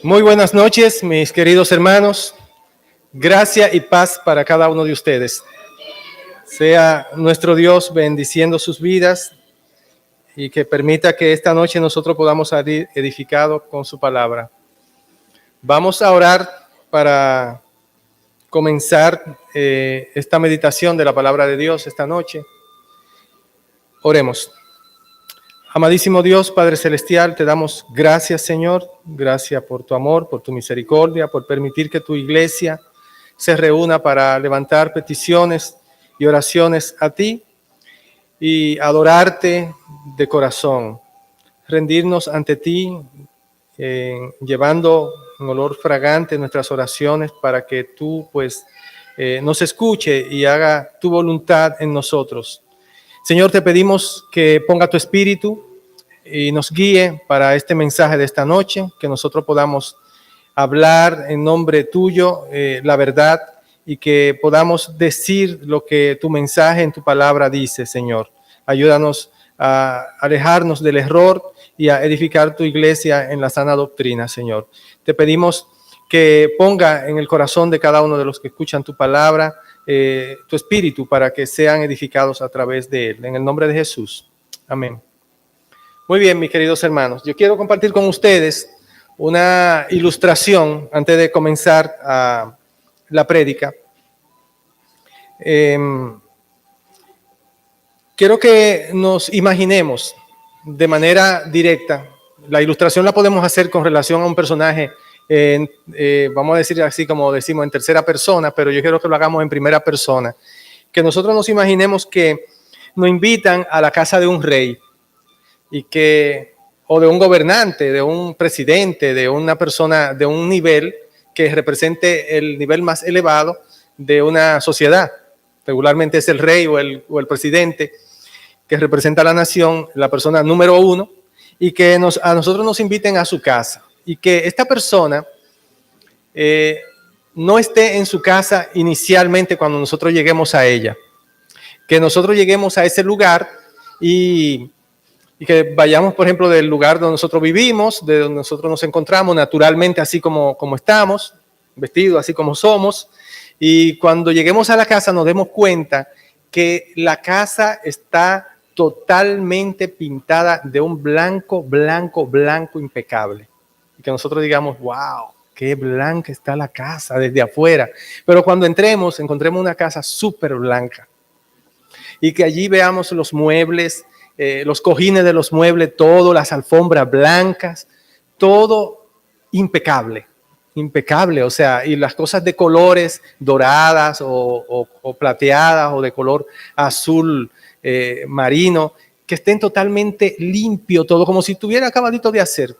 Muy buenas noches, mis queridos hermanos. Gracia y paz para cada uno de ustedes. Sea nuestro Dios bendiciendo sus vidas y que permita que esta noche nosotros podamos salir edificados con su palabra. Vamos a orar para comenzar esta meditación de la palabra de Dios esta noche. Oremos. Amadísimo Dios, Padre Celestial, te damos gracias, Señor. Gracias por tu amor, por tu misericordia, por permitir que tu iglesia se reúna para levantar peticiones y oraciones a ti y adorarte de corazón. Rendirnos ante ti, llevando un olor fragante nuestras oraciones para que tú, nos escuche y haga tu voluntad en nosotros. Señor, te pedimos que ponga tu espíritu y nos guíe para este mensaje de esta noche, que nosotros podamos hablar en nombre tuyo la verdad y que podamos decir lo que tu mensaje en tu palabra dice, Señor. Ayúdanos a alejarnos del error y a edificar tu iglesia en la sana doctrina, Señor. Te pedimos que ponga en el corazón de cada uno de los que escuchan tu palabra tu espíritu para que sean edificados a través de él. En el nombre de Jesús. Amén. Muy bien, mis queridos hermanos. Yo quiero compartir con ustedes una ilustración antes de comenzar la prédica. Quiero que nos imaginemos de manera directa. La ilustración la podemos hacer con relación a un personaje vamos a decir así como decimos en tercera persona, pero yo quiero que lo hagamos en primera persona. Que nosotros nos imaginemos que nos invitan a la casa de un rey o de un gobernante, de un presidente, de una persona de un nivel que represente el nivel más elevado de una sociedad. Regularmente es el rey o el presidente que representa a la nación, la persona número uno, y que a nosotros nos inviten a su casa. Y que esta persona no esté en su casa inicialmente cuando nosotros lleguemos a ella. Que nosotros lleguemos a ese lugar y que vayamos, por ejemplo, del lugar donde nosotros vivimos, de donde nosotros nos encontramos naturalmente, así como estamos, vestidos así como somos. Y cuando lleguemos a la casa nos demos cuenta que la casa está totalmente pintada de un blanco, blanco, blanco impecable. Y que nosotros digamos, wow, qué blanca está la casa desde afuera. Pero cuando entremos una casa súper blanca. Y que allí veamos los muebles, los cojines de los muebles, todo, las alfombras blancas, todo impecable, impecable, o sea, y las cosas de colores doradas o plateadas o de color azul marino, que estén totalmente limpio todo, como si estuviera acabadito de hacer.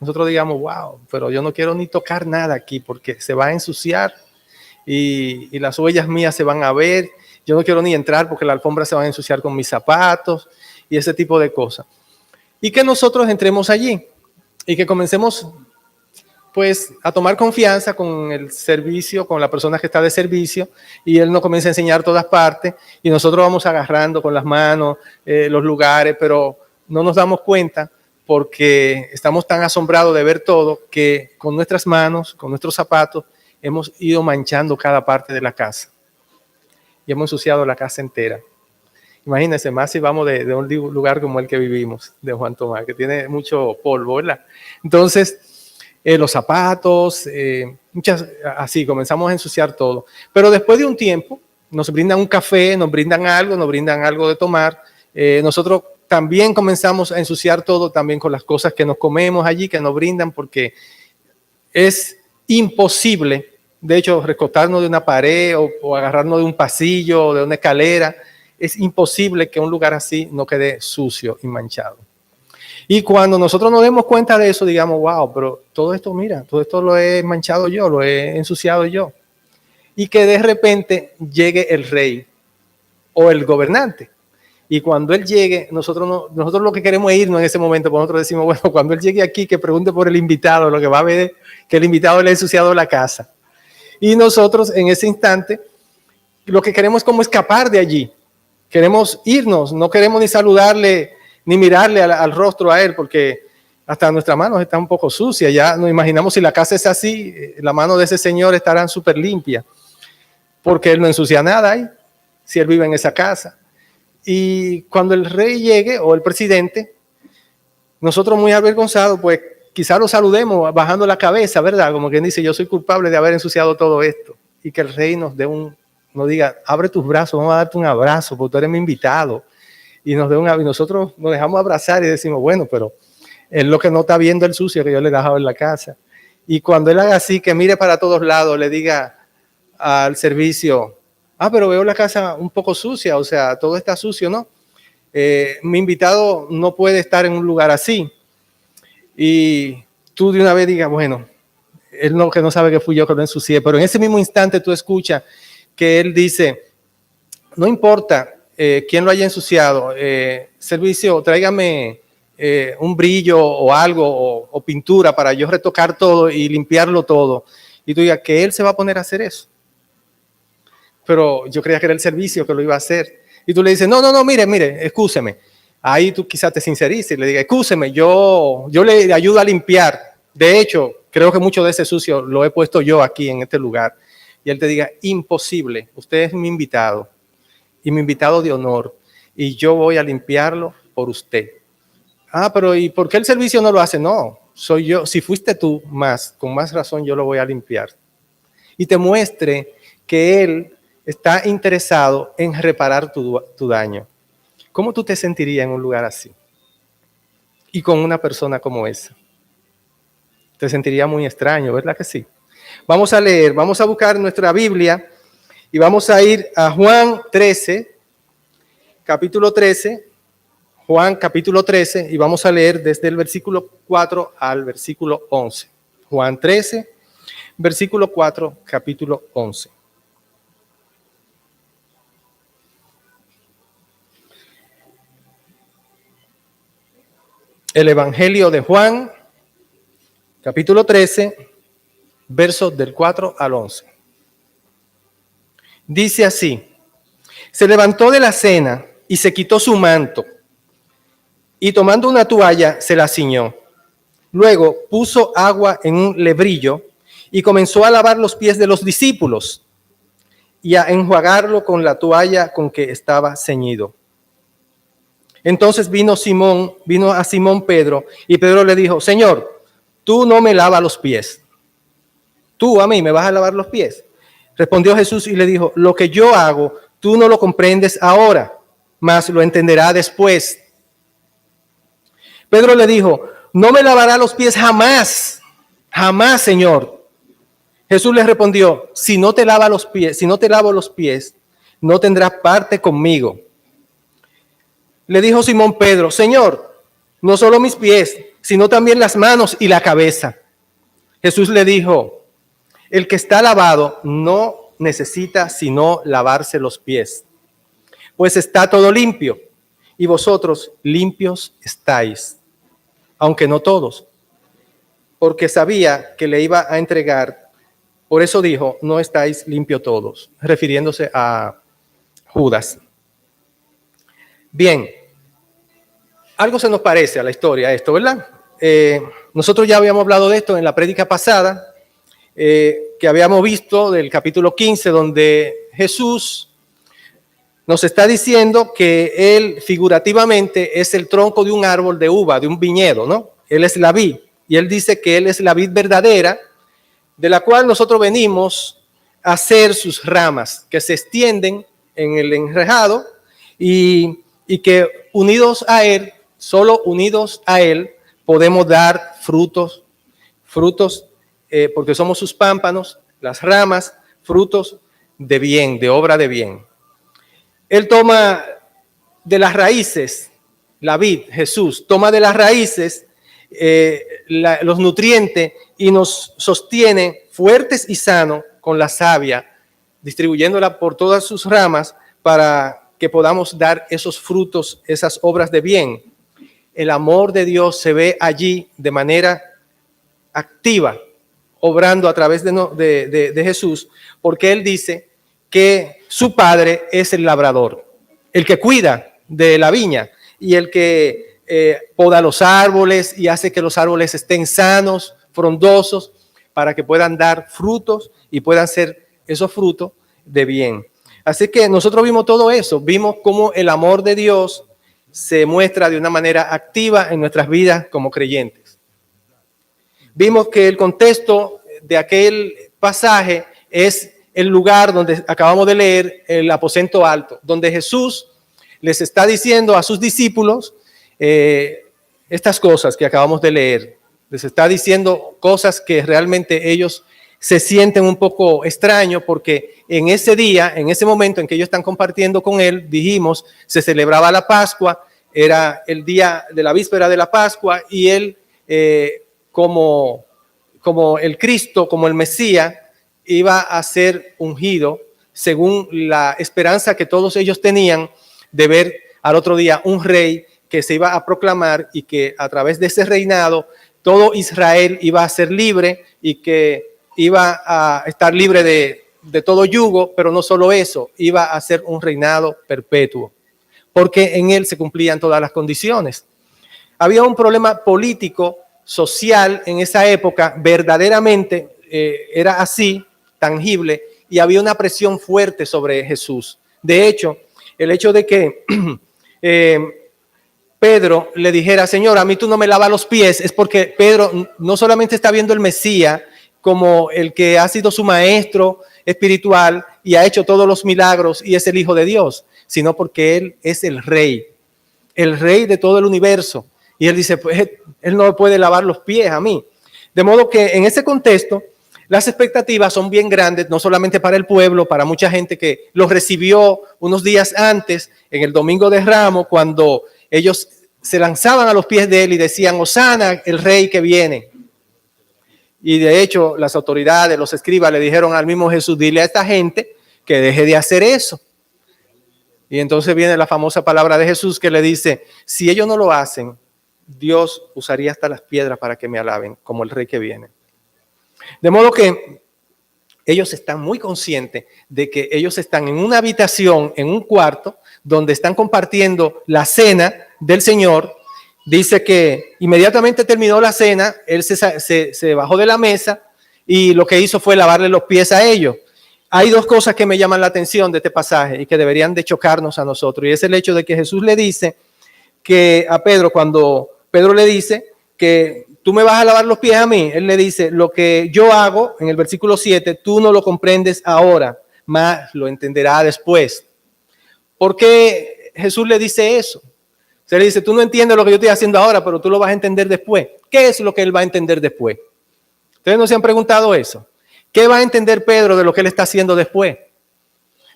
Nosotros digamos, wow, pero yo no quiero ni tocar nada aquí porque se va a ensuciar y las huellas mías se van a ver. Yo no quiero ni entrar porque la alfombra se va a ensuciar con mis zapatos y ese tipo de cosas. Y que nosotros entremos allí y que comencemos pues a tomar confianza con el servicio, con la persona que está de servicio, y él nos comienza a enseñar todas partes y nosotros vamos agarrando con las manos los lugares, pero no nos damos cuenta porque estamos tan asombrados de ver todo que con nuestras manos, con nuestros zapatos, hemos ido manchando cada parte de la casa y hemos ensuciado la casa entera. Imagínense, más si vamos de un lugar como el que vivimos, de Juan Tomás, que tiene mucho polvo, ¿verdad? Entonces, los zapatos, así, comenzamos a ensuciar todo. Pero después de un tiempo, nos brindan un café, nos brindan algo de tomar. Nosotros también comenzamos a ensuciar todo, también con las cosas que nos comemos allí, que nos brindan, porque es imposible, de hecho, recostarnos de una pared o agarrarnos de un pasillo o de una escalera. Es imposible que un lugar así no quede sucio y manchado. Y cuando nosotros nos demos cuenta de eso, digamos, wow, pero todo esto, mira, todo esto lo he manchado yo, lo he ensuciado yo. Y que de repente llegue el rey o el gobernante. Y cuando él llegue, nosotros lo que queremos es irnos en ese momento, porque nosotros decimos, bueno, cuando él llegue aquí, que pregunte por el invitado, lo que va a ver es que el invitado le ha ensuciado la casa. Y nosotros en ese instante, lo que queremos es como escapar de allí. Queremos irnos, no queremos ni saludarle, ni mirarle al rostro a él, porque hasta nuestras manos están un poco sucias. Ya nos imaginamos si la casa es así, la mano de ese señor estará súper limpia, porque él no ensucia nada ahí, si él vive en esa casa. Y cuando el rey llegue, o el presidente, nosotros muy avergonzados, pues quizás lo saludemos bajando la cabeza, ¿verdad? Como quien dice, yo soy culpable de haber ensuciado todo esto. Y que el rey nos diga, abre tus brazos, vamos a darte un abrazo, porque tú eres mi invitado. Y nos dé y nosotros nos dejamos abrazar y decimos, bueno, pero es lo que no está viendo el sucio que yo le he dejado en la casa. Y cuando él haga así, que mire para todos lados, le diga al servicio, pero veo la casa un poco sucia, o sea, todo está sucio, ¿no? Mi invitado no puede estar en un lugar así. Y tú de una vez digas, bueno, él no, que no sabe que fui yo que lo ensucié, pero en ese mismo instante tú escuchas que él dice, no importa quién lo haya ensuciado, servicio, tráigame un brillo o algo o pintura para yo retocar todo y limpiarlo todo. Y tú digas que él se va a poner a hacer eso. Pero yo creía que era el servicio que lo iba a hacer. Y tú le dices, no, mire, excúseme. Ahí tú quizás te sincerices y le digas, excúseme, yo le ayudo a limpiar. De hecho, creo que mucho de ese sucio lo he puesto yo aquí en este lugar. Y él te diga, imposible, usted es mi invitado y mi invitado de honor y yo voy a limpiarlo por usted. Pero ¿y por qué el servicio no lo hace? No, soy yo. Si fuiste tú con más razón yo lo voy a limpiar. Y te muestre que él está interesado en reparar tu daño. ¿Cómo tú te sentirías en un lugar así? Y con una persona como esa. Te sentiría muy extraño, ¿verdad que sí? Vamos a leer, vamos a buscar nuestra Biblia y vamos a ir a Juan 13, capítulo 13, Juan capítulo 13, y vamos a leer desde el versículo 4 al versículo 11. Juan 13, versículo 4, capítulo 11. El Evangelio de Juan, capítulo 13, versos del 4 al 11. Dice así, se levantó de la cena y se quitó su manto, y tomando una toalla se la ciñó. Luego puso agua en un lebrillo y comenzó a lavar los pies de los discípulos y a enjuagarlo con la toalla con que estaba ceñido. Entonces vino a Simón Pedro, y Pedro le dijo, Señor, tú no me lavas los pies. ¿Tú a mí me vas a lavar los pies? Respondió Jesús y le dijo, lo que yo hago, tú no lo comprendes ahora, mas lo entenderás después. Pedro le dijo, no me lavará los pies jamás, jamás, Señor. Jesús le respondió, si no te lavo los pies, no tendrás parte conmigo. Le dijo Simón Pedro, Señor, no solo mis pies, sino también las manos y la cabeza. Jesús le dijo, el que está lavado no necesita sino lavarse los pies, pues está todo limpio, y vosotros limpios estáis, aunque no todos, porque sabía que le iba a entregar. Por eso dijo, no estáis limpios todos, refiriéndose a Judas. Bien, algo se nos parece a la historia esto, ¿verdad? Nosotros ya habíamos hablado de esto en la prédica pasada, que habíamos visto del capítulo 15, donde Jesús nos está diciendo que él figurativamente es el tronco de un árbol de uva, de un viñedo, ¿no? Él es la vid, y él dice que él es la vid verdadera, de la cual nosotros venimos a hacer sus ramas, que se extienden en el enrejado y que unidos a él, solo unidos a él, podemos dar frutos, porque somos sus pámpanos, las ramas, frutos de bien, de obra de bien. Él toma de las raíces, la vid, Jesús, toma de las raíces los nutrientes y nos sostiene fuertes y sanos con la savia, distribuyéndola por todas sus ramas para que podamos dar esos frutos, esas obras de bien. El amor de Dios se ve allí de manera activa, obrando a través de Jesús, porque Él dice que su Padre es el labrador, el que cuida de la viña y el que poda los árboles y hace que los árboles estén sanos, frondosos, para que puedan dar frutos y puedan ser esos frutos de bien. Así que nosotros vimos todo eso, vimos cómo el amor de Dios se muestra de una manera activa en nuestras vidas como creyentes. Vimos que el contexto de aquel pasaje es el lugar donde acabamos de leer, el aposento alto, donde Jesús les está diciendo a sus discípulos estas cosas que acabamos de leer. Les está diciendo cosas que realmente ellos se sienten un poco extraños porque en ese día, en ese momento en que ellos están compartiendo con él, dijimos, se celebraba la Pascua, era el día de la víspera de la Pascua y él como el Cristo, como el Mesías, iba a ser ungido según la esperanza que todos ellos tenían de ver al otro día un rey que se iba a proclamar y que a través de ese reinado todo Israel iba a ser libre y que iba a estar libre de todo yugo, pero no solo eso, iba a ser un reinado perpetuo, porque en él se cumplían todas las condiciones. Había un problema político, social en esa época, verdaderamente era así, tangible, y había una presión fuerte sobre Jesús. De hecho, el hecho de que Pedro le dijera, Señor, a mí tú no me lavas los pies, es porque Pedro no solamente está viendo el Mesías como el que ha sido su maestro espiritual y ha hecho todos los milagros y es el Hijo de Dios, sino porque él es el rey de todo el universo. Y él dice, pues él no puede lavar los pies a mí. De modo que en ese contexto, las expectativas son bien grandes, no solamente para el pueblo, para mucha gente que los recibió unos días antes, en el Domingo de Ramos, cuando ellos se lanzaban a los pies de él y decían, Hosana, el rey que viene. Y de hecho, las autoridades, los escribas le dijeron al mismo Jesús, dile a esta gente que deje de hacer eso. Y entonces viene la famosa palabra de Jesús que le dice, si ellos no lo hacen, Dios usaría hasta las piedras para que me alaben, como el rey que viene. De modo que ellos están muy conscientes de que ellos están en una habitación, en un cuarto, donde están compartiendo la cena del Señor. Dice que inmediatamente terminó la cena, él se bajó de la mesa y lo que hizo fue lavarle los pies a ellos. Hay dos cosas que me llaman la atención de este pasaje y que deberían de chocarnos a nosotros. Y es el hecho de que Jesús le dice que a Pedro, cuando Pedro le dice que tú me vas a lavar los pies a mí, él le dice, lo que yo hago, en el versículo 7, tú no lo comprendes ahora, mas lo entenderá después. ¿Por qué Jesús le dice eso? Se le dice, tú no entiendes lo que yo estoy haciendo ahora, pero tú lo vas a entender después. ¿Qué es lo que él va a entender después? ¿Ustedes no se han preguntado eso? ¿Qué va a entender Pedro de lo que él está haciendo después?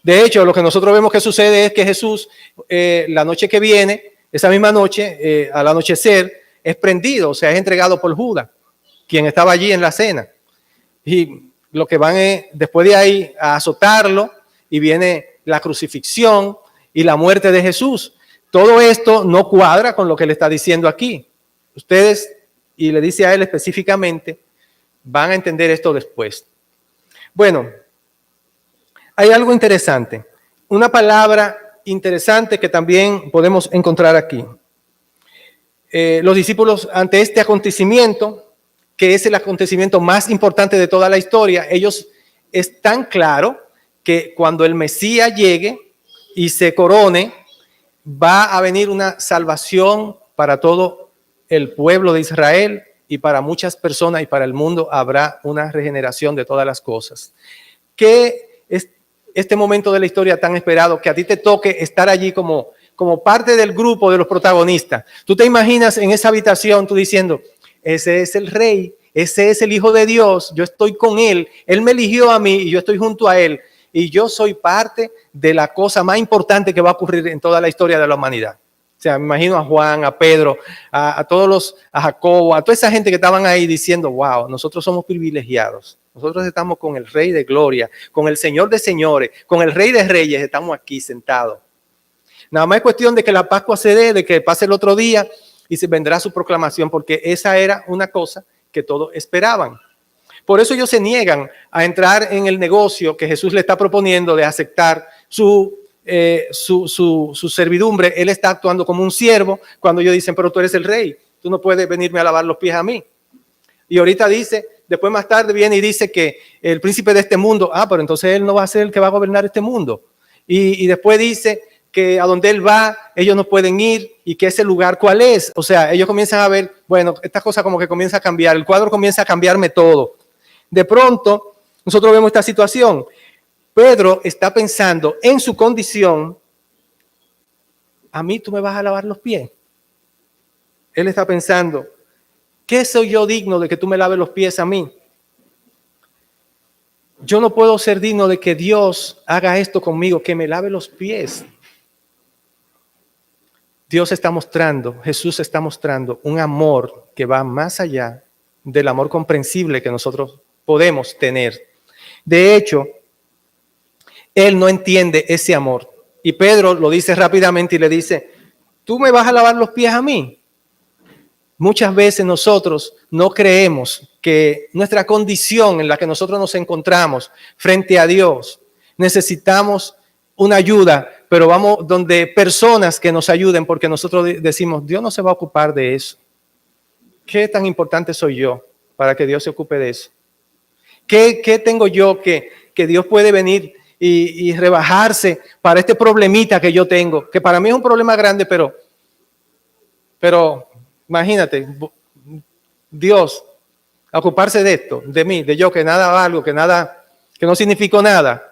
De hecho, lo que nosotros vemos que sucede es que Jesús, la noche que viene, esa misma noche, al anochecer, es prendido, o sea, es entregado por Judas, quien estaba allí en la cena. Y lo que van es, después de ahí, a azotarlo, y viene la crucifixión y la muerte de Jesús. Todo esto no cuadra con lo que le está diciendo aquí. Ustedes, y le dice a él específicamente, van a entender esto después. Bueno, hay algo interesante. Una palabra interesante que también podemos encontrar aquí. Los discípulos ante este acontecimiento, que es el acontecimiento más importante de toda la historia, ellos están claros que cuando el Mesías llegue y se corone, va a venir una salvación para todo el pueblo de Israel y para muchas personas y para el mundo habrá una regeneración de todas las cosas. ¿Qué es este momento de la historia tan esperado que a ti te toque estar allí como parte del grupo de los protagonistas? Tú te imaginas en esa habitación tú diciendo, ese es el rey, ese es el Hijo de Dios, yo estoy con él me eligió a mí y yo estoy junto a él y yo soy parte de la cosa más importante que va a ocurrir en toda la historia de la humanidad. O sea, me imagino a Juan, a Pedro, a Jacobo, a toda esa gente que estaban ahí diciendo, wow, nosotros somos privilegiados. Nosotros estamos con el Rey de Gloria, con el Señor de Señores, con el Rey de Reyes, estamos aquí sentados. Nada más es cuestión de que la Pascua se dé, de que pase el otro día y se vendrá su proclamación, porque esa era una cosa que todos esperaban. Por eso ellos se niegan a entrar en el negocio que Jesús le está proponiendo de aceptar su su servidumbre, él está actuando como un siervo, cuando ellos dicen, pero tú eres el rey, tú no puedes venirme a lavar los pies a mí. Y ahorita dice, después más tarde viene y dice que el príncipe de este mundo, pero entonces él no va a ser el que va a gobernar este mundo. Y después dice que a donde él va, ellos no pueden ir y que ese lugar, ¿cuál es? O sea, ellos comienzan a ver, bueno, esta cosa como que comienza a cambiar, el cuadro comienza a cambiarme todo. De pronto, nosotros vemos esta situación. Pedro está pensando en su condición, a mí tú me vas a lavar los pies. Él está pensando, ¿qué soy yo digno de que tú me laves los pies a mí? Yo no puedo ser digno de que Dios haga esto conmigo, que me lave los pies. Dios está mostrando, Jesús está mostrando un amor que va más allá del amor comprensible que nosotros podemos tener. De hecho, Él no entiende ese amor. Y Pedro lo dice rápidamente y le dice, ¿tú me vas a lavar los pies a mí? Muchas veces nosotros no creemos que nuestra condición en la que nosotros nos encontramos frente a Dios, necesitamos una ayuda, pero vamos donde personas que nos ayuden porque nosotros decimos, Dios no se va a ocupar de eso. ¿Qué tan importante soy yo para que Dios se ocupe de eso? ¿Qué tengo yo que Dios puede venir y rebajarse para este problemita que yo tengo? Que para mí es un problema grande, pero imagínate, Dios a ocuparse de esto, de mí, de yo que nada valgo, que no significó nada.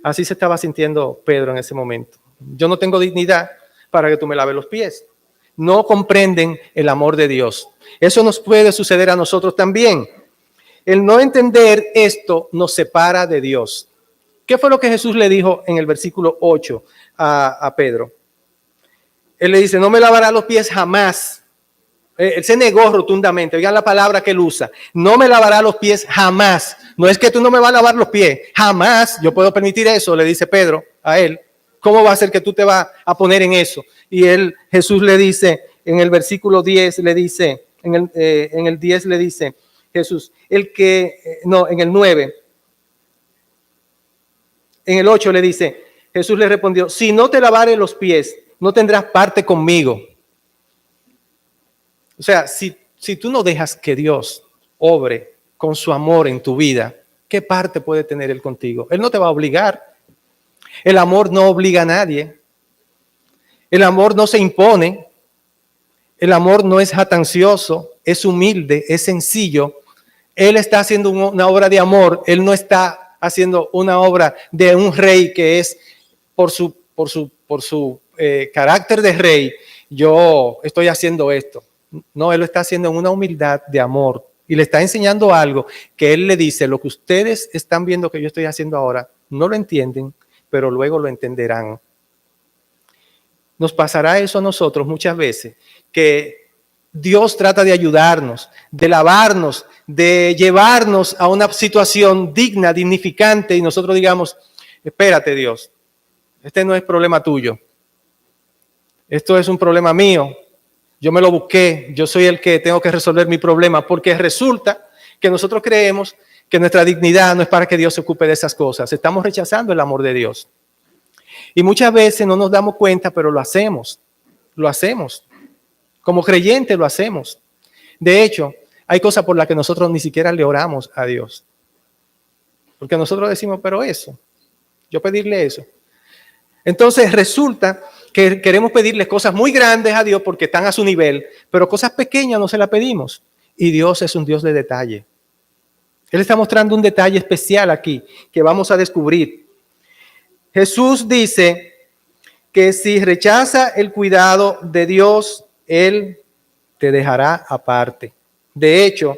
Así se estaba sintiendo Pedro en ese momento. Yo no tengo dignidad para que tú me laves los pies. No comprenden el amor de Dios. Eso nos puede suceder a nosotros también. El no entender esto nos separa de Dios. ¿Qué fue lo que Jesús le dijo en el versículo 8 a Pedro? Él le dice, no me lavará los pies jamás. Él se negó rotundamente. Oigan la palabra que él usa. No me lavará los pies jamás. No es que tú no me vas a lavar los pies. Jamás yo puedo permitir eso, le dice Pedro a él. ¿Cómo va a ser que tú te vas a poner en eso? Y Jesús le dice en el versículo 10, le dice, en el 10 le dice Jesús, en el 9, en el 8 le dice, Jesús le respondió, si no te lavare los pies, no tendrás parte conmigo. O sea, si tú no dejas que Dios obre con su amor en tu vida, ¿qué parte puede tener Él contigo? Él no te va a obligar. El amor no obliga a nadie. El amor no se impone. El amor no es jactancioso, es humilde, es sencillo. Él está haciendo una obra de amor. Él no está haciendo una obra de un rey que es por su carácter de rey. Yo estoy haciendo esto. No, Él lo está haciendo en una humildad de amor y le está enseñando algo que Él le dice, lo que ustedes están viendo que yo estoy haciendo ahora, no lo entienden, pero luego lo entenderán. Nos pasará eso a nosotros muchas veces, que Dios trata de ayudarnos, de lavarnos, de llevarnos a una situación digna, dignificante y nosotros digamos, espérate Dios, este no es problema tuyo, esto es un problema mío. Yo me lo busqué, yo soy el que tengo que resolver mi problema, porque resulta que nosotros creemos que nuestra dignidad no es para que Dios se ocupe de esas cosas. Estamos rechazando el amor de Dios. Y muchas veces no nos damos cuenta, pero lo hacemos. Lo hacemos. Como creyentes lo hacemos. De hecho, hay cosas por las que nosotros ni siquiera le oramos a Dios. Porque nosotros decimos, pero eso, yo pedirle eso. Entonces resulta que queremos pedirle cosas muy grandes a Dios porque están a su nivel, pero cosas pequeñas no se las pedimos. Y Dios es un Dios de detalle. Él está mostrando un detalle especial aquí que vamos a descubrir. Jesús dice que si rechaza el cuidado de Dios, Él te dejará aparte. De hecho,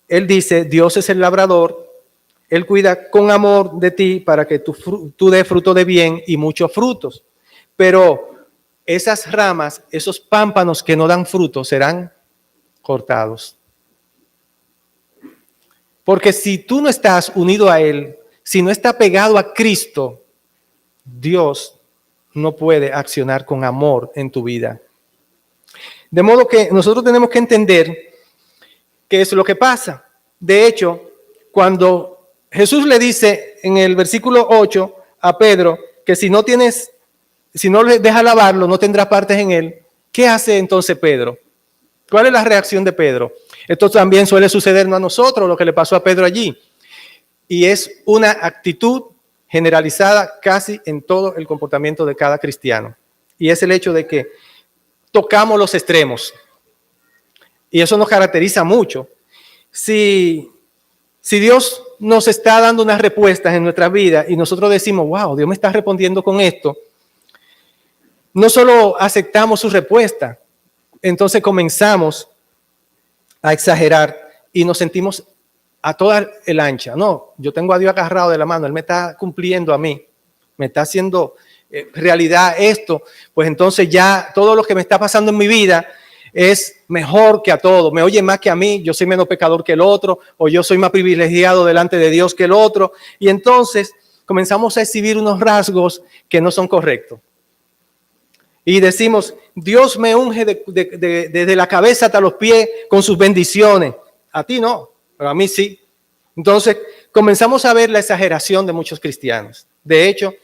Él dice, Dios es el labrador, Él cuida con amor de ti para que tú des fruto de bien y muchos frutos. Pero esas ramas, esos pámpanos que no dan fruto serán cortados. Porque si tú no estás unido a Él, si no estás pegado a Cristo, Dios no puede accionar con amor en tu vida. De modo que nosotros tenemos que entender qué es lo que pasa. De hecho, cuando Jesús le dice en el versículo 8 a Pedro que si no le dejas lavarlo, no tendrás partes en él. ¿Qué hace entonces Pedro? ¿Cuál es la reacción de Pedro? Esto también suele sucedernos a nosotros, lo que le pasó a Pedro allí. Y es una actitud generalizada casi en todo el comportamiento de cada cristiano. Y es el hecho de que tocamos los extremos. Y eso nos caracteriza mucho. Si Dios nos está dando unas respuestas en nuestra vida y nosotros decimos, wow, Dios me está respondiendo con esto, no solo aceptamos su respuesta, entonces comenzamos a exagerar y nos sentimos a toda el ancha. No, yo tengo a Dios agarrado de la mano, Él me está cumpliendo a mí, me está haciendo realidad esto, pues entonces ya todo lo que me está pasando en mi vida es mejor que a todo, me oye más que a mí, yo soy menos pecador que el otro, o yo soy más privilegiado delante de Dios que el otro, y entonces comenzamos a exhibir unos rasgos que no son correctos. Y decimos, Dios me unge desde la cabeza hasta los pies con sus bendiciones. A ti no, pero a mí sí. Entonces comenzamos a ver la exageración de muchos cristianos. De hecho,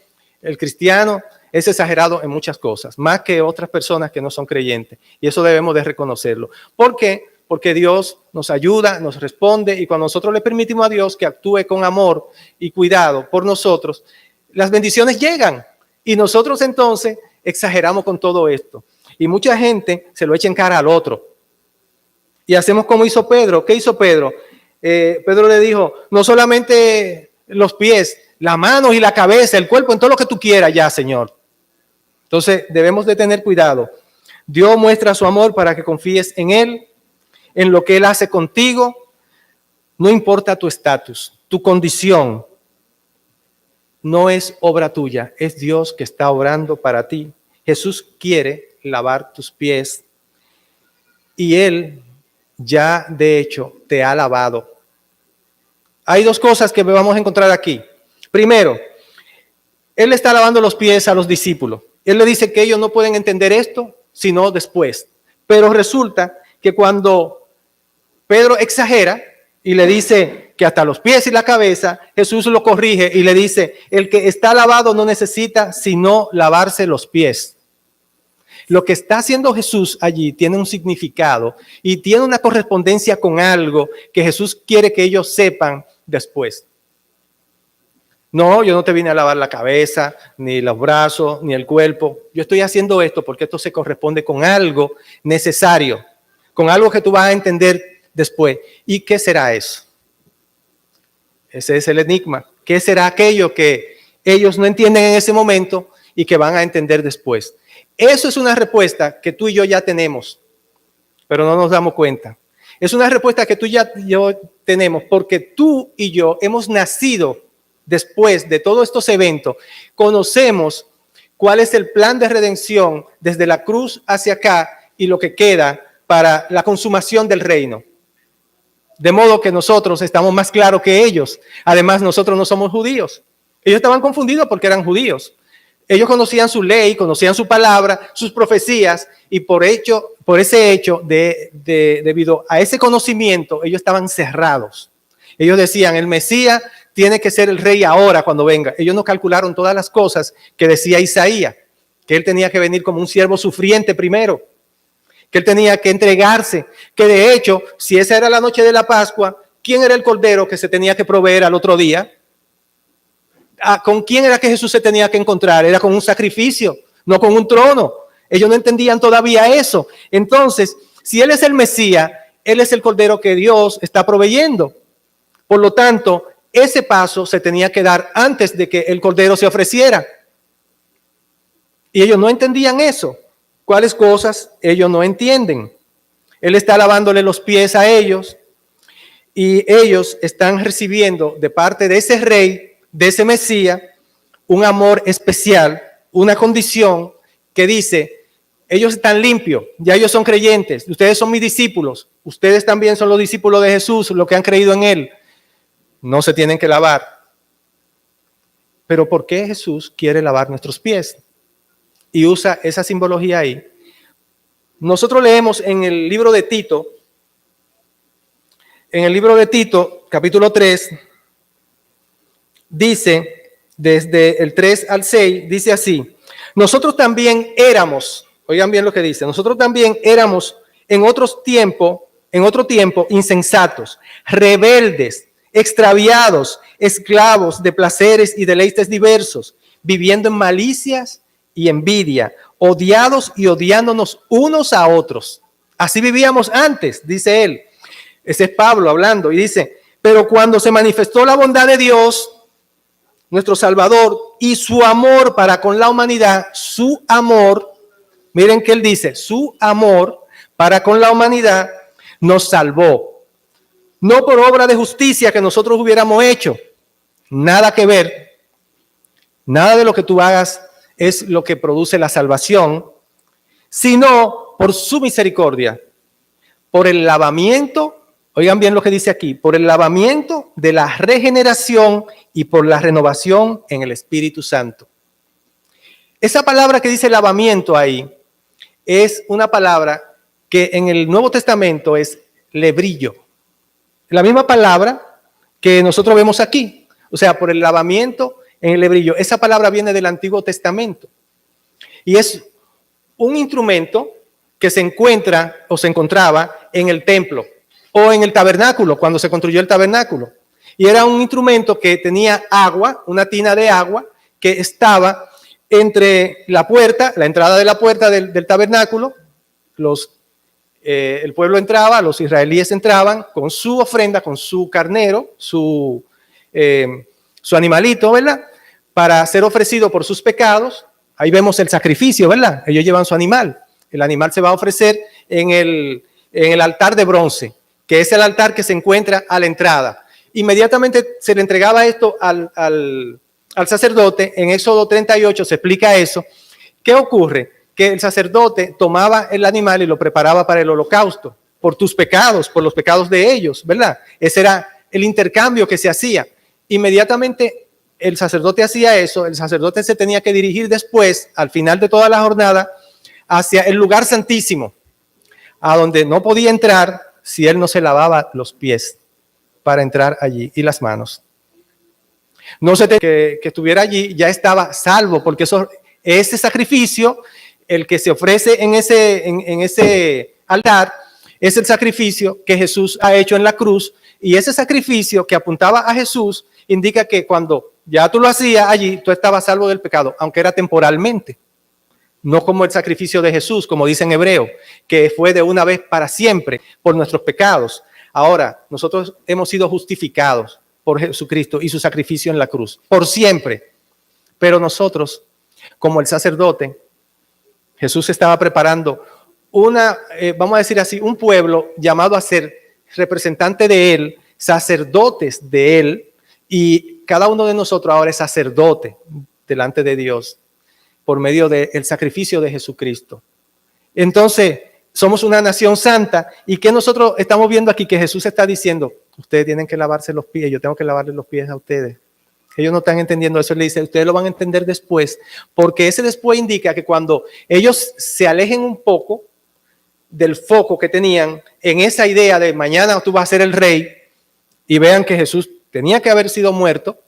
el cristiano es exagerado en muchas cosas, más que otras personas que no son creyentes. Y eso debemos de reconocerlo. ¿Por qué? Porque Dios nos ayuda, nos responde, y cuando nosotros le permitimos a Dios que actúe con amor y cuidado por nosotros, las bendiciones llegan. Y nosotros entonces exageramos con todo esto. Y mucha gente se lo echa en cara al otro. Y hacemos como hizo Pedro. ¿Qué hizo Pedro? Pedro le dijo, no solamente los pies, las manos y la cabeza, el cuerpo, en todo lo que tú quieras ya, Señor. Entonces debemos de tener cuidado. Dios muestra su amor para que confíes en Él, en lo que Él hace contigo. No importa tu estatus, tu condición. No es obra tuya, es Dios que está obrando para ti. Jesús quiere lavar tus pies y Él ya de hecho te ha lavado. Hay dos cosas que vamos a encontrar aquí. Primero, Él está lavando los pies a los discípulos. Él le dice que ellos no pueden entender esto sino después. Pero resulta que cuando Pedro exagera y le dice que hasta los pies y la cabeza, Jesús lo corrige y le dice, el que está lavado no necesita sino lavarse los pies. Lo que está haciendo Jesús allí tiene un significado y tiene una correspondencia con algo que Jesús quiere que ellos sepan después. No, yo no te vine a lavar la cabeza, ni los brazos, ni el cuerpo. Yo estoy haciendo esto porque esto se corresponde con algo necesario, con algo que tú vas a entender después. ¿Y qué será eso? Ese es el enigma. ¿Qué será aquello que ellos no entienden en ese momento y que van a entender después? Eso es una respuesta que tú y yo ya tenemos, pero no nos damos cuenta. Es una respuesta que tú y yo tenemos porque tú y yo hemos nacido después de todos estos eventos. Conocemos cuál es el plan de redención desde la cruz hacia acá y lo que queda para la consumación del reino. De modo que nosotros estamos más claros que ellos. Además, nosotros no somos judíos. Ellos estaban confundidos porque eran judíos. Ellos conocían su ley, conocían su palabra, sus profecías, y debido a ese conocimiento, ellos estaban cerrados. Ellos decían, el Mesías tiene que ser el rey ahora cuando venga. Ellos no calcularon todas las cosas que decía Isaías, que él tenía que venir como un siervo sufriente primero, que él tenía que entregarse, que de hecho, si esa era la noche de la Pascua, ¿quién era el cordero que se tenía que proveer al otro día? ¿Con quién era que Jesús se tenía que encontrar? Era con un sacrificio, no con un trono. Ellos no entendían todavía eso. Entonces, si Él es el Mesías, Él es el cordero que Dios está proveyendo. Por lo tanto, ese paso se tenía que dar antes de que el cordero se ofreciera. Y ellos no entendían eso. ¿Cuáles cosas ellos no entienden? Él está lavándole los pies a ellos y ellos están recibiendo de parte de ese rey, de ese Mesías, un amor especial, una condición que dice, ellos están limpios, ya ellos son creyentes, ustedes son mis discípulos, ustedes también son los discípulos de Jesús, los que han creído en Él, no se tienen que lavar. Pero ¿por qué Jesús quiere lavar nuestros pies? Y usa esa simbología ahí. Nosotros leemos en el libro de Tito, capítulo 3, dice desde el 3 al 6, dice así: nosotros también éramos, oigan bien lo que dice, nosotros también éramos en otro tiempo insensatos, rebeldes, extraviados, esclavos de placeres y deleites diversos, viviendo en malicias y envidia, odiados y odiándonos unos a otros. Así vivíamos antes, dice él. Ese es Pablo hablando y dice: pero cuando se manifestó la bondad de Dios, nuestro Salvador, y su amor para con la humanidad, su amor, miren que él dice, su amor para con la humanidad, nos salvó. No por obra de justicia que nosotros hubiéramos hecho, nada que ver, nada de lo que tú hagas es lo que produce la salvación, sino por su misericordia, por el lavamiento. Oigan bien lo que dice aquí: por el lavamiento de la regeneración y por la renovación en el Espíritu Santo. Esa palabra que dice lavamiento ahí es una palabra que en el Nuevo Testamento es lebrillo. La misma palabra que nosotros vemos aquí. O sea, por el lavamiento en el lebrillo. Esa palabra viene del Antiguo Testamento. Y es un instrumento que se encuentra o se encontraba en el templo o en el tabernáculo, cuando se construyó el tabernáculo. Y era un instrumento que tenía agua, una tina de agua, que estaba entre la puerta, la entrada de la puerta del tabernáculo. El pueblo entraba, los israelíes entraban con su ofrenda, con su carnero, su animalito, ¿verdad? Para ser ofrecido por sus pecados. Ahí vemos el sacrificio, ¿verdad? Ellos llevan su animal. El animal se va a ofrecer en el altar de bronce, que es el altar que se encuentra a la entrada. Inmediatamente se le entregaba esto al sacerdote. En Éxodo 38 se explica eso. ¿Qué ocurre? Que el sacerdote tomaba el animal y lo preparaba para el holocausto, por tus pecados, por los pecados de ellos, ¿verdad? Ese era el intercambio que se hacía. Inmediatamente el sacerdote hacía eso, el sacerdote se tenía que dirigir después, al final de toda la jornada, hacia el lugar santísimo, a donde no podía entrar si él no se lavaba los pies para entrar allí y las manos. No sé que estuviera allí ya estaba salvo, porque ese sacrificio, el que se ofrece en ese altar, es el sacrificio que Jesús ha hecho en la cruz, y ese sacrificio que apuntaba a Jesús indica que cuando ya tú lo hacías allí, tú estabas salvo del pecado, aunque era temporalmente. No como el sacrificio de Jesús, como dice en Hebreo, que fue de una vez para siempre por nuestros pecados. Ahora, nosotros hemos sido justificados por Jesucristo y su sacrificio en la cruz, por siempre. Pero nosotros, como el sacerdote, Jesús estaba preparando vamos a decir así, un pueblo llamado a ser representante de él, sacerdotes de él, y cada uno de nosotros ahora es sacerdote delante de Dios por medio del sacrificio de Jesucristo. Entonces, somos una nación santa. ¿Y qué nosotros estamos viendo aquí? Que Jesús está diciendo: ustedes tienen que lavarse los pies, yo tengo que lavarles los pies a ustedes. Ellos no están entendiendo eso. Él le dice: ustedes lo van a entender después, porque ese después indica que cuando ellos se alejen un poco del foco que tenían en esa idea de mañana tú vas a ser el rey, y vean que Jesús tenía que haber sido muerto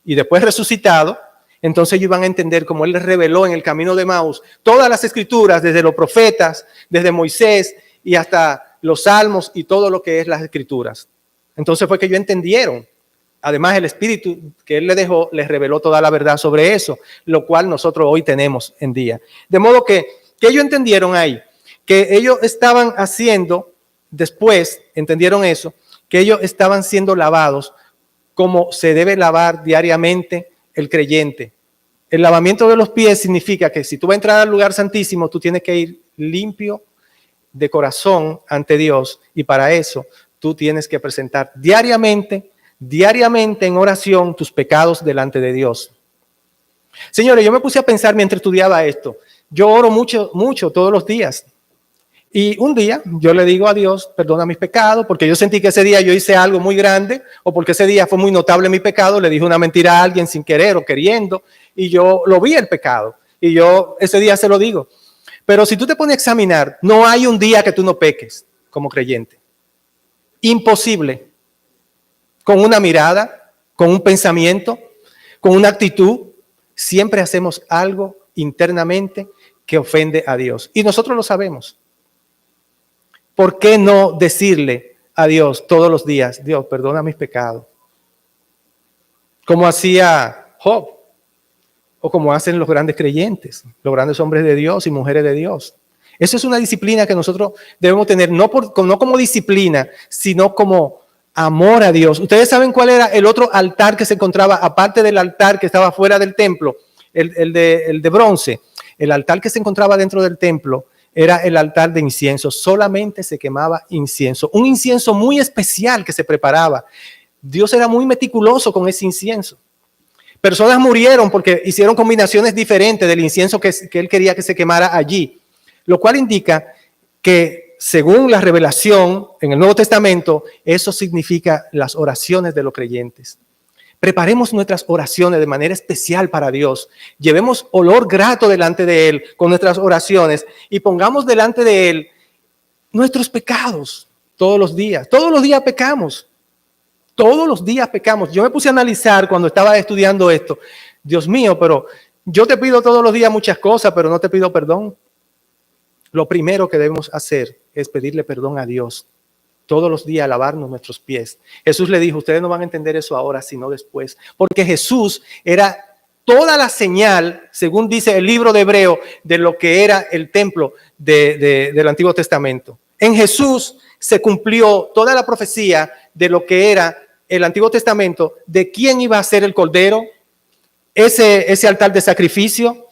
y después resucitado, entonces ellos iban a entender, como él les reveló en el camino de Maús, todas las escrituras, desde los profetas, desde Moisés y hasta los salmos y todo lo que es las escrituras. Entonces fue que ellos entendieron. Además, el Espíritu que él le dejó les reveló toda la verdad sobre eso, lo cual nosotros hoy tenemos en día. De modo que ellos entendieron ahí, que ellos estaban haciendo, después entendieron eso, que ellos estaban siendo lavados como se debe lavar diariamente el creyente. El lavamiento de los pies significa que si tú vas a entrar al lugar santísimo, tú tienes que ir limpio de corazón ante Dios, y para eso tú tienes que presentar diariamente en oración tus pecados delante de Dios. Señores, yo me puse a pensar mientras estudiaba esto. Yo oro mucho todos los días. Y un día yo le digo a Dios: perdona mis pecados, porque yo sentí que ese día yo hice algo muy grande, o porque ese día fue muy notable mi pecado, le dije una mentira a alguien sin querer o queriendo, y yo lo vi el pecado, y yo ese día se lo digo. Pero si tú te pones a examinar, no hay un día que tú no peques como creyente. Imposible. Con una mirada, con un pensamiento. con una actitud, siempre hacemos algo internamente que ofende a Dios. Y nosotros lo sabemos. ¿Por qué no decirle a Dios todos los días, Dios, perdona mis pecados? Como hacía Job, o como hacen los grandes creyentes, los grandes hombres de Dios y mujeres de Dios. Eso es una disciplina que nosotros debemos tener, no como disciplina, sino como amor a Dios. Ustedes saben cuál era el otro altar que se encontraba, aparte del altar que estaba fuera del templo, el de bronce. El altar que se encontraba dentro del templo era el altar de incienso. Solamente se quemaba incienso, un incienso muy especial que se preparaba. Dios era muy meticuloso con ese incienso. Personas murieron porque hicieron combinaciones diferentes del incienso que él quería que se quemara allí, lo cual indica que según la revelación en el Nuevo Testamento, eso significa las oraciones de los creyentes. Preparemos nuestras oraciones de manera especial para Dios. Llevemos olor grato delante de Él con nuestras oraciones y pongamos delante de Él nuestros pecados todos los días. Todos los días pecamos. Todos los días pecamos. Yo me puse a analizar cuando estaba estudiando esto. Dios mío, pero yo te pido todos los días muchas cosas, pero no te pido perdón. Lo primero que debemos hacer es pedirle perdón a Dios. Todos los días lavarnos nuestros pies. Jesús le dijo, ustedes no van a entender eso ahora, sino después. Porque Jesús era toda la señal, según dice el libro de Hebreo, de lo que era el templo del Antiguo Testamento. En Jesús se cumplió toda la profecía de lo que era el Antiguo Testamento, de quién iba a ser el Cordero, ese altar de sacrificio.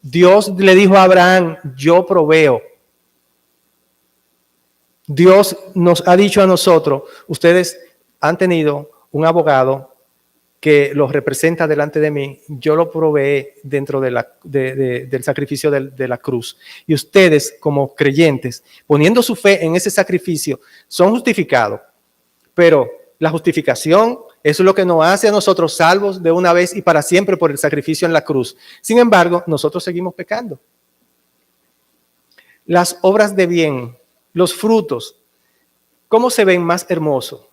Dios le dijo a Abraham, yo proveo. Dios nos ha dicho a nosotros, ustedes han tenido un abogado que los representa delante de mí, yo lo proveí dentro del sacrificio de la cruz. Y ustedes como creyentes, poniendo su fe en ese sacrificio, son justificados. Pero la justificación, eso es lo que nos hace a nosotros salvos de una vez y para siempre por el sacrificio en la cruz. Sin embargo, nosotros seguimos pecando. Las obras de bien, los frutos, ¿cómo se ven más hermosos?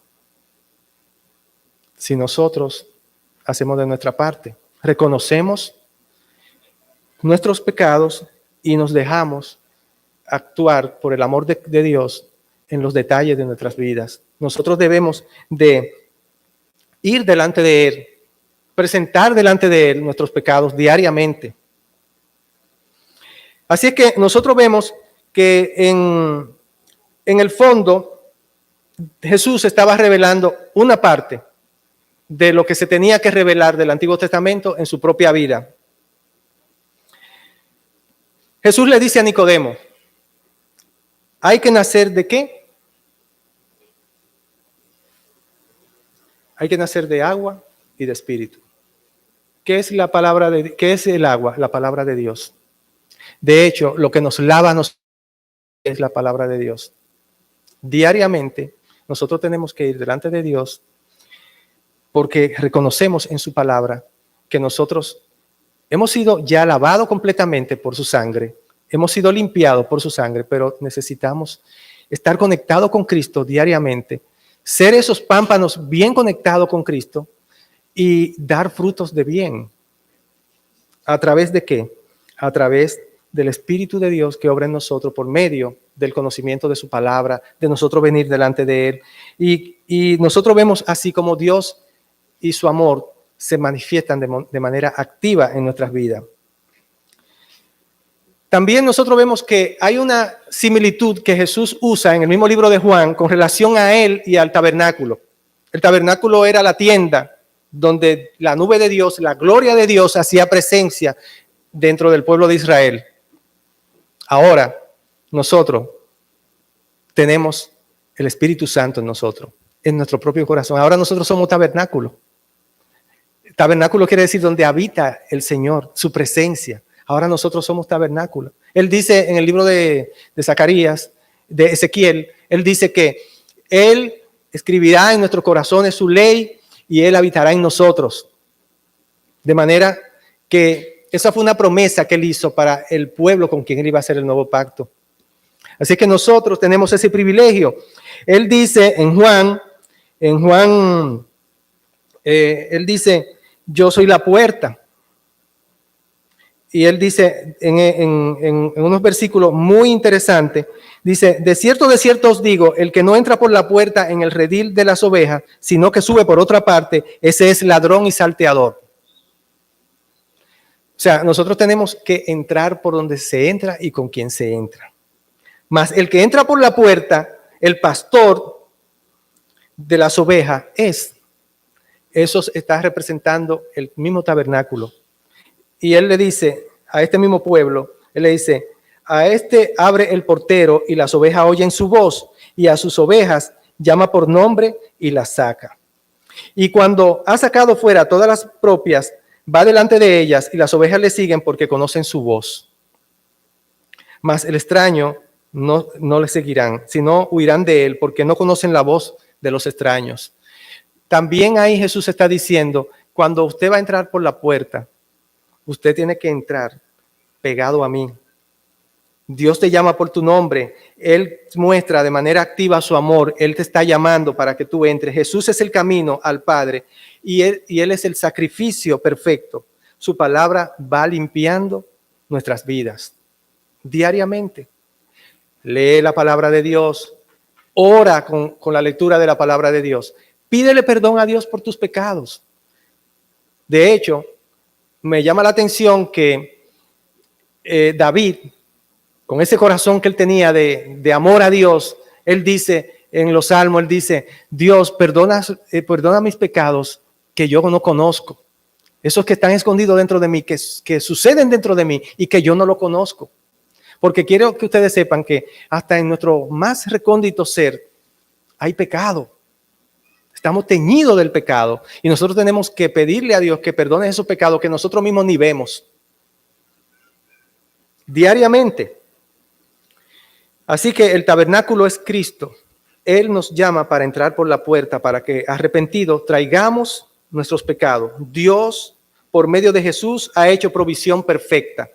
Si nosotros hacemos de nuestra parte, reconocemos nuestros pecados y nos dejamos actuar por el amor de Dios en los detalles de nuestras vidas. Nosotros debemos de ir delante de Él, presentar delante de Él nuestros pecados diariamente. Así es que nosotros vemos que en el fondo Jesús estaba revelando una parte de lo que se tenía que revelar del Antiguo Testamento en su propia vida. Jesús le dice a Nicodemo, ¿hay que nacer de qué? Hay que nacer de agua y de espíritu. ¿Qué es la palabra qué es el agua? La palabra de Dios. De hecho, lo que nos lava es la palabra de Dios. Diariamente, nosotros tenemos que ir delante de Dios porque reconocemos en su palabra que nosotros hemos sido ya lavados completamente por su sangre, hemos sido limpiados por su sangre, pero necesitamos estar conectados con Cristo diariamente, ser esos pámpanos bien conectados con Cristo y dar frutos de bien. ¿A través de qué? A través del Espíritu de Dios que obra en nosotros por medio del conocimiento de su palabra, de nosotros venir delante de Él. Y nosotros vemos así como Dios y su amor se manifiestan de manera activa en nuestras vidas. También nosotros vemos que hay una similitud que Jesús usa en el mismo libro de Juan con relación a Él y al tabernáculo. El tabernáculo era la tienda donde la nube de Dios, la gloria de Dios hacía presencia dentro del pueblo de Israel. Ahora nosotros tenemos el Espíritu Santo en nosotros, en nuestro propio corazón. Ahora nosotros somos tabernáculo. Tabernáculo quiere decir donde habita el Señor, su presencia. Ahora nosotros somos tabernáculo. Él dice en el libro de Zacarías, de Ezequiel, él dice que Él escribirá en nuestros corazones su ley y Él habitará en nosotros. De manera que esa fue una promesa que Él hizo para el pueblo con quien Él iba a hacer el nuevo pacto. Así que nosotros tenemos ese privilegio. Él dice en Juan, él dice yo soy la puerta. Y él dice en unos versículos muy interesantes, dice, de cierto os digo, el que no entra por la puerta en el redil de las ovejas, sino que sube por otra parte, ese es ladrón y salteador. O sea, nosotros tenemos que entrar por donde se entra y con quién se entra. Mas el que entra por la puerta, el pastor de las ovejas eso está representando el mismo tabernáculo. Y él le dice a este mismo pueblo, él le dice, a este abre el portero y las ovejas oyen su voz y a sus ovejas llama por nombre y las saca. Y cuando ha sacado fuera todas las propias, va delante de ellas y las ovejas le siguen porque conocen su voz. Mas el extraño no le seguirán, sino huirán de él porque no conocen la voz de los extraños. También ahí Jesús está diciendo, cuando usted va a entrar por la puerta, usted tiene que entrar pegado a mí. Dios te llama por tu nombre. Él muestra de manera activa su amor. Él te está llamando para que tú entres. Jesús es el camino al Padre y Él es el sacrificio perfecto. Su palabra va limpiando nuestras vidas diariamente. Lee la palabra de Dios. Ora con la lectura de la palabra de Dios. Pídele perdón a Dios por tus pecados. De hecho, me llama la atención que David, con ese corazón que él tenía de amor a Dios, él dice en los Salmos, él dice, Dios, perdona mis pecados que yo no conozco. Esos que están escondidos dentro de mí, que suceden dentro de mí y que yo no lo conozco. Porque quiero que ustedes sepan que hasta en nuestro más recóndito ser hay pecado. Estamos teñidos del pecado y nosotros tenemos que pedirle a Dios que perdone esos pecados que nosotros mismos ni vemos. Diariamente. Así que el tabernáculo es Cristo. Él nos llama para entrar por la puerta, para que arrepentidos traigamos nuestros pecados. Dios, por medio de Jesús, ha hecho provisión perfecta.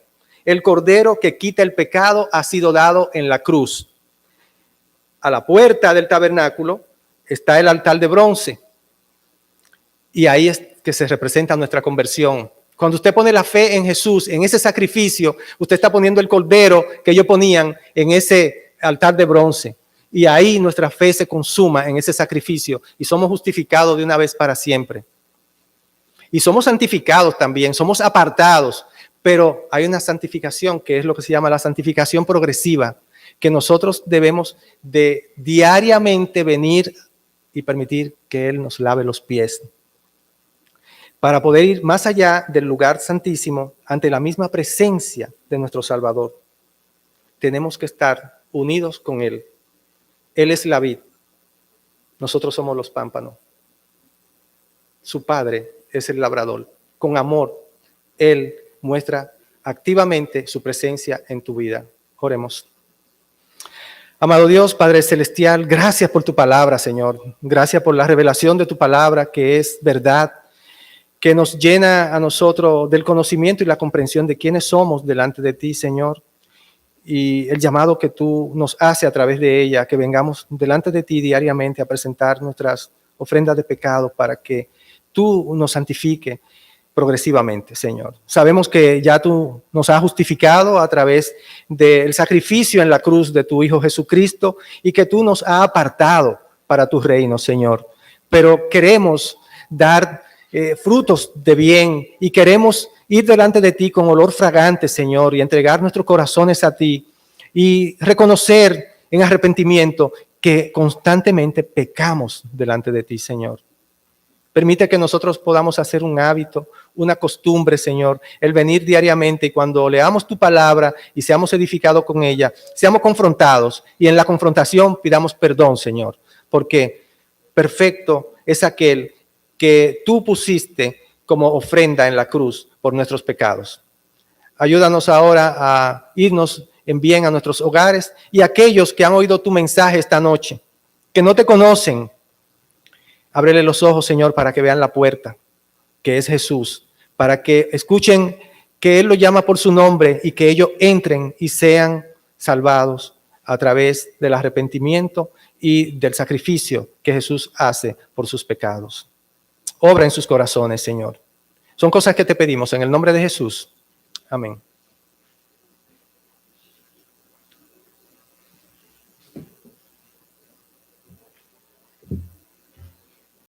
El cordero que quita el pecado ha sido dado en la cruz. A la puerta del tabernáculo está el altar de bronce. Y ahí es que se representa nuestra conversión. Cuando usted pone la fe en Jesús, en ese sacrificio, usted está poniendo el cordero que ellos ponían en ese altar de bronce. Y ahí nuestra fe se consuma en ese sacrificio y somos justificados de una vez para siempre. Y somos santificados también, somos apartados, pero hay una santificación que es lo que se llama la santificación progresiva, que nosotros debemos de diariamente venir y permitir que Él nos lave los pies. Para poder ir más allá del lugar santísimo ante la misma presencia de nuestro Salvador, tenemos que estar unidos con Él. Él es la vid, nosotros somos los pámpanos. Su Padre es el labrador. Con amor, Él muestra activamente su presencia en tu vida. Oremos. Amado Dios, Padre Celestial, gracias por tu palabra, Señor. Gracias por la revelación de tu palabra, que es verdad, que nos llena a nosotros del conocimiento y la comprensión de quiénes somos delante de ti, Señor. Y el llamado que tú nos haces a través de ella, que vengamos delante de ti diariamente a presentar nuestras ofrendas de pecado para que tú nos santifiques progresivamente, Señor. Sabemos que ya tú nos has justificado a través del sacrificio en la cruz de tu Hijo Jesucristo y que tú nos has apartado para tu reino, Señor. Pero queremos dar frutos de bien y queremos ir delante de ti con olor fragante, Señor, y entregar nuestros corazones a ti y reconocer en arrepentimiento que constantemente pecamos delante de ti, Señor. Permite que nosotros podamos hacer un hábito, una costumbre, Señor, el venir diariamente y cuando leamos tu palabra y seamos edificados con ella, seamos confrontados y en la confrontación pidamos perdón, Señor, porque perfecto es aquel que tú pusiste como ofrenda en la cruz por nuestros pecados. Ayúdanos ahora a irnos en bien a nuestros hogares y a aquellos que han oído tu mensaje esta noche, que no te conocen. Ábrele los ojos, Señor, para que vean la puerta, que es Jesús, para que escuchen que Él lo llama por su nombre y que ellos entren y sean salvados a través del arrepentimiento y del sacrificio que Jesús hace por sus pecados. Obra en sus corazones, Señor. Son cosas que te pedimos en el nombre de Jesús. Amén.